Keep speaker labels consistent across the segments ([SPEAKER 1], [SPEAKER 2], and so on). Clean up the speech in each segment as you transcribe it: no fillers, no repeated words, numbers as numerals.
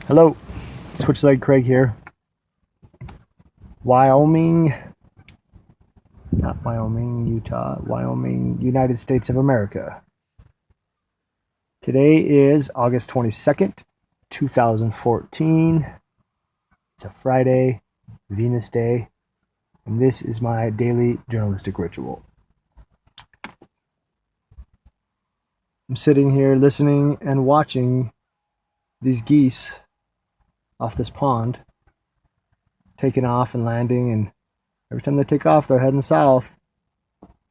[SPEAKER 1] Hello, SwitchlegCraig here. Wyoming, not Wyoming, Utah, Wyoming, United States of America. Today is August 22nd, 2014. It's a Friday, Venus Day, and this is my daily journalistic ritual. I'm sitting here listening and watching these geese off this pond, taking off and landing, and every time they take off, they're heading south.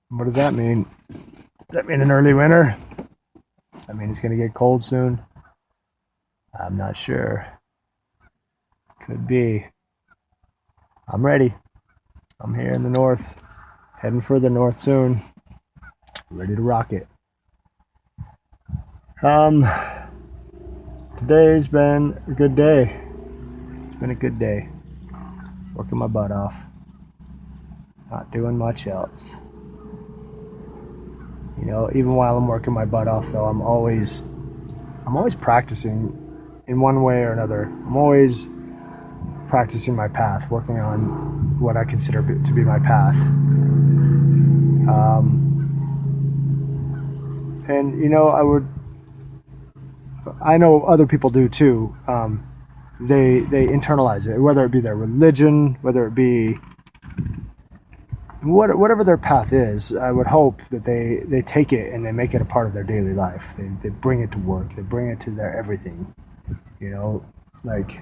[SPEAKER 1] What does that mean? Does that mean an early winter? I mean, it's going to get cold soon. I'm not sure. Could be. I'm ready. I'm here in the north, heading further north soon. Ready to rock it. Today's been a good day. It's been a good day. Working my butt off. Not doing much else. You know, even while I'm working my butt off though, I'm always practicing in one way or another. I'm always practicing my path, working on what I consider to be my path. And you know, I know other people do too. They internalize it, whether it be their religion, whether it be whatever their path is. I would hope that they take it and they make it a part of their daily life. They bring it to work. They bring it to their everything. You know, like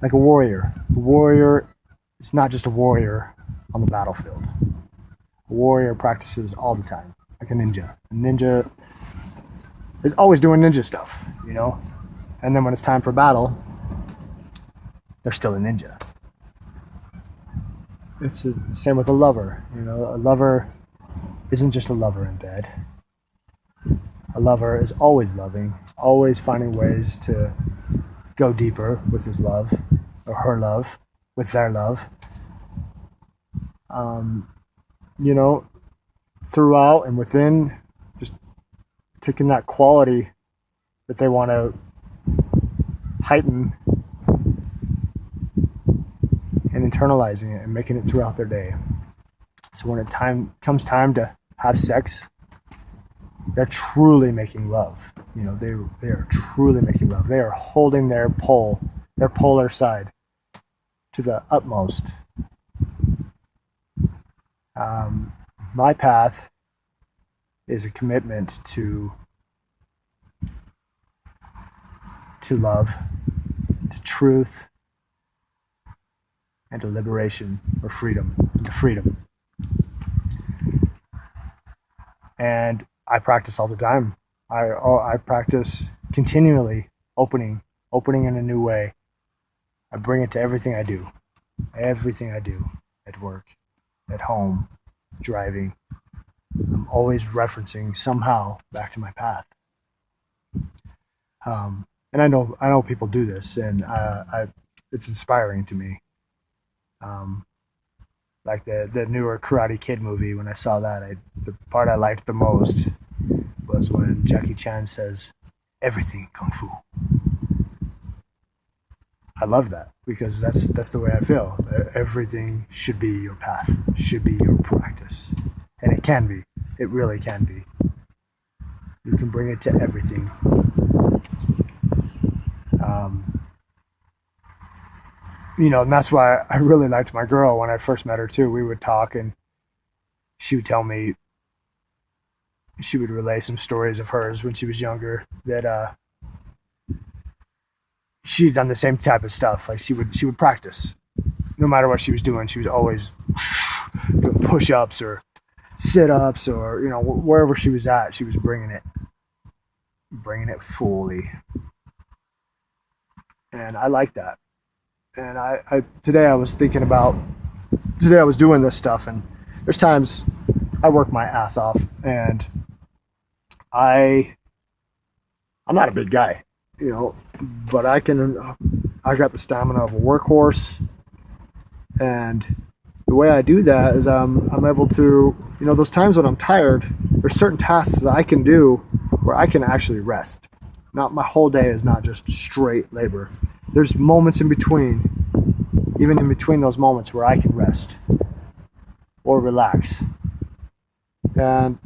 [SPEAKER 1] a warrior. A warrior is not just a warrior on the battlefield. A warrior practices all the time, like a ninja. A ninja is always doing ninja stuff, you know? And then when it's time for battle, they're still a ninja. It's the same with a lover. You know, a lover isn't just a lover in bed. A lover is always loving, always finding ways to go deeper with his love, or her love, with their love. You know, throughout and within, just taking that quality that they want to heighten and internalizing it and making it throughout their day. So when comes time to have sex, they're truly making love. You know, they are truly making love. They are holding their polar side to the utmost. My path is a commitment to love, to truth, and to liberation, or freedom, to freedom. And I practice all the time. I practice continually opening in a new way. I bring it to everything I do at work, at home, driving. I'm always referencing somehow back to my path. And I know people do this, and it's inspiring to me. Like the newer Karate Kid movie, when I saw that, the part I liked the most was when Jackie Chan says, "Everything Kung Fu." I love that because that's the way I feel. Everything should be your path, should be your practice, and it can be. It really can be. You can bring it to everything. You know, and that's why I really liked my girl when I first met her too. We would talk, and she would tell me, she would relay some stories of hers when she was younger that she'd done the same type of stuff. Like she would practice, no matter what she was doing. She was always doing push-ups or sit-ups, or you know, wherever she was at, she was bringing it fully. And I like that. And today I was doing this stuff, and there's times I work my ass off, and I'm not a big guy, you know, but I got the stamina of a workhorse, and the way I do that is I'm able to, you know, those times when I'm tired, there's certain tasks that I can do where I can actually rest. Not my whole day is not just straight labor. There's moments in between, even in between those moments where I can rest or relax. And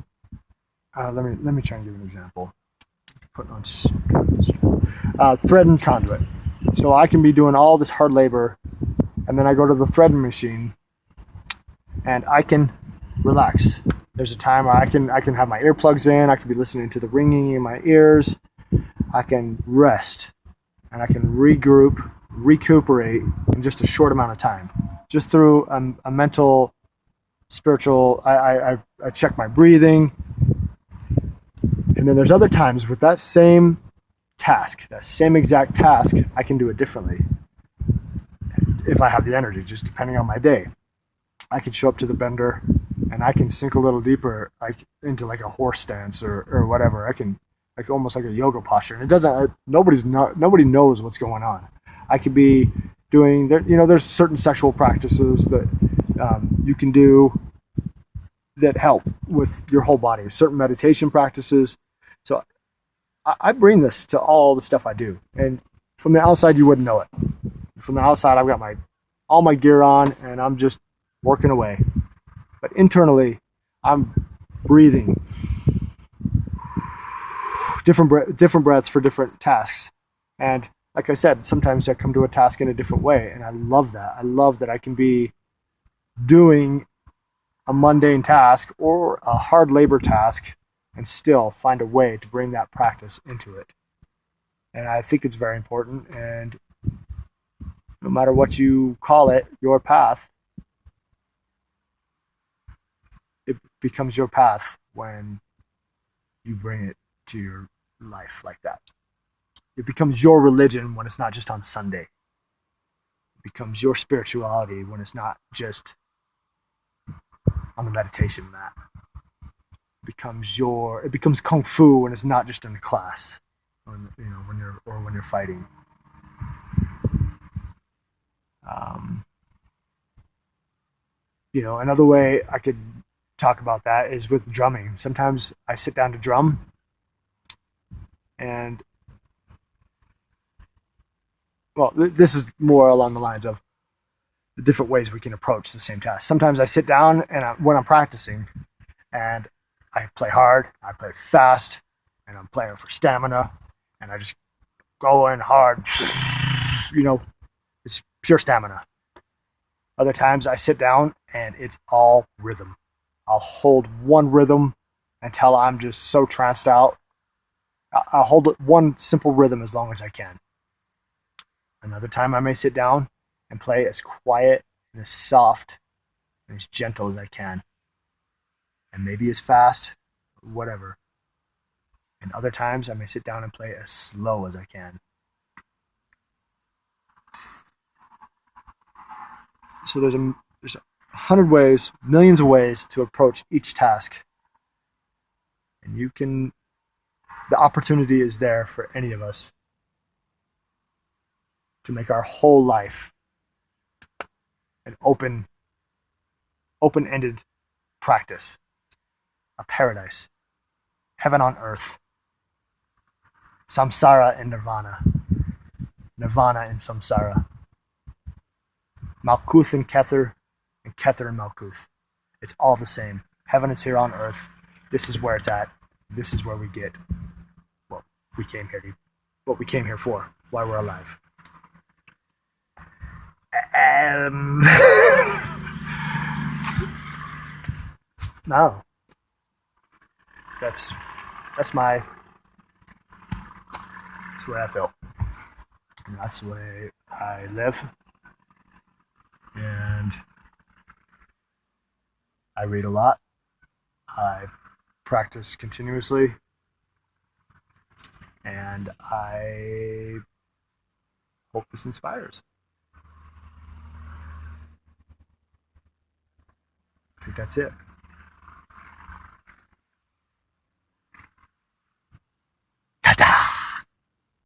[SPEAKER 1] let me try and give an example. Putting on thread and conduit. So I can be doing all this hard labor, and then I go to the threading machine, and I can relax. There's a time where I can have my earplugs in. I can be listening to the ringing in my ears. I can rest, and I can regroup, recuperate in just a short amount of time, just through a mental, spiritual. I check my breathing, and then there's other times with that same task, that same exact task, I can do it differently if I have the energy, just depending on my day. I can show up to the bender and I can sink a little deeper, like into like a horse stance or whatever. I can, like, almost like a yoga posture, and it doesn't. Nobody knows what's going on. I could be doing there. There's certain sexual practices that you can do that help with your whole body. Certain meditation practices. So I bring this to all the stuff I do, and from the outside you wouldn't know it. From the outside, I've got all my gear on, and I'm just working away. But internally, I'm breathing different breaths for different tasks. And like I said, sometimes I come to a task in a different way, and I love that. I love that I can be doing a mundane task or a hard labor task and still find a way to bring that practice into it. And I think it's very important. And no matter what you call it, your path, it becomes your path when you bring it to your life like that. It becomes your religion when it's not just on Sunday. It becomes your spirituality when it's not just on the meditation mat. It becomes kung fu when it's not just in the class, when you're fighting. Another way I could talk about that is with drumming. Sometimes I sit down to drum, and this is more along the lines of the different ways we can approach the same task. Sometimes I sit down when I'm practicing, and I play hard, I play fast, and I'm playing for stamina, and I just go in hard. It's pure stamina. Other times I sit down and it's all rhythm. I'll hold one rhythm until I'm just so tranced out. I'll hold one simple rhythm as long as I can. Another time I may sit down and play as quiet and as soft and as gentle as I can. And maybe as fast, whatever. And other times I may sit down and play as slow as I can. So there's 100 ways, millions of ways to approach each task. And the opportunity is there for any of us to make our whole life an open-ended practice, a paradise, heaven on earth, samsara and nirvana, nirvana and samsara, Malkuth and Kether and Malkuth. It's all the same. Heaven is here on earth. This is where it's at. This is where we get what we came here for, why we're alive. No. That's the way I feel. And that's the way I live. And I read a lot. I practice continuously. And I hope this inspires. I think that's it.